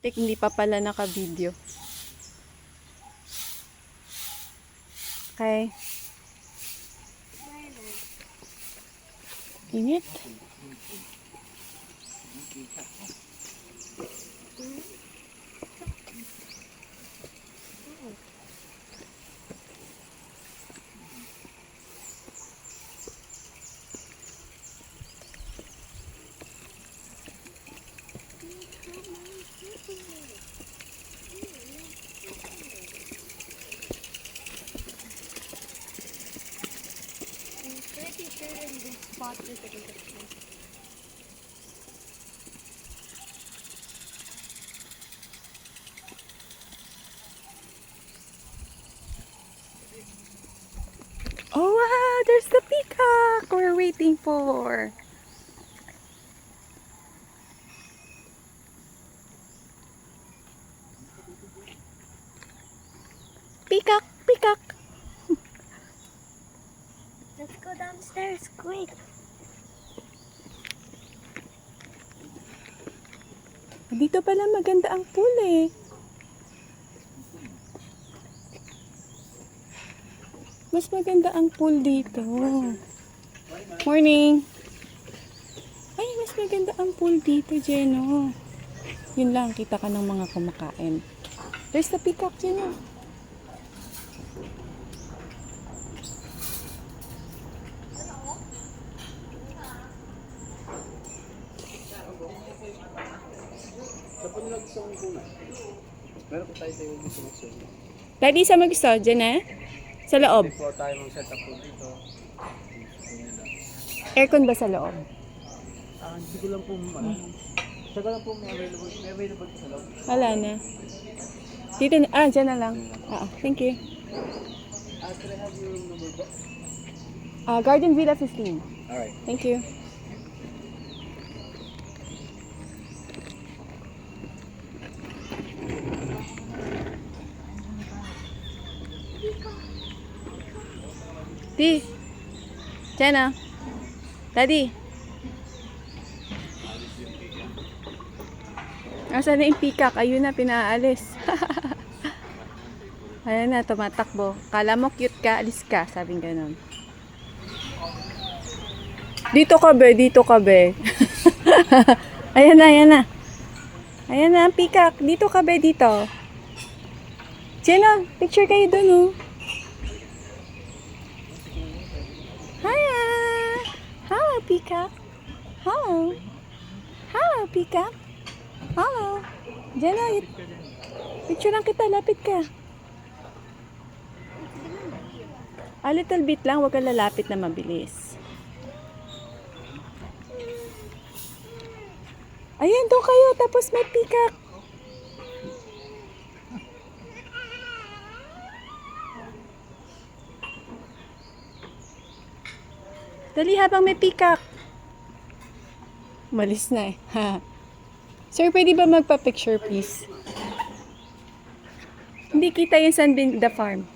Tek, hindi pa pala naka-video. Okay. Init. Oh wow, there's the peacock we're waiting for. Peacock, peacock. Let's go downstairs, quick. Dito pala maganda ang pool eh. Mas maganda ang pool dito. Morning. Ay, mas maganda ang pool dito, Jeno. Yun lang, kita ka ng mga kumakain. There's the peacock, Jeno. Meron po tayo tayo gusto mag-song. Daddy, sa mag-gusto? Dyan na? Sa loob? Hindi po tayo mag-set up po dito. Aircon ba sa loob? Hindi ko lang po ano. Saka lang po may available po sa loob. Wala na. Dito na. Ah, dyan na lang. Thank you. Can I have your number po? Garden Villa 15. Alright. Thank you. Di. Jenna. Daddy. Nasaan na yung peacock? Ayun na, pinaalis. Ayan na, tumatakbo. Kala mo cute ka, alis ka. Sabing ganon. Dito ka be, dito ka be. Ayan na, ayan na. Ayan na, peacock. Dito ka be, dito. Jenna, picture kayo dun, oh. Hiya! Hello, peacock. Hello. Hello, peacock. Hello. Jenna, picture lang kita. Lapit ka. A little bit lang. Huwag kang lalapit na mabilis. Ayan, doon kayo. Tapos may peacock. Dali habang may peacock. Malis na eh. Sir, pwede ba magpa-picture please? Hindi kita yung Sunbeam the farm.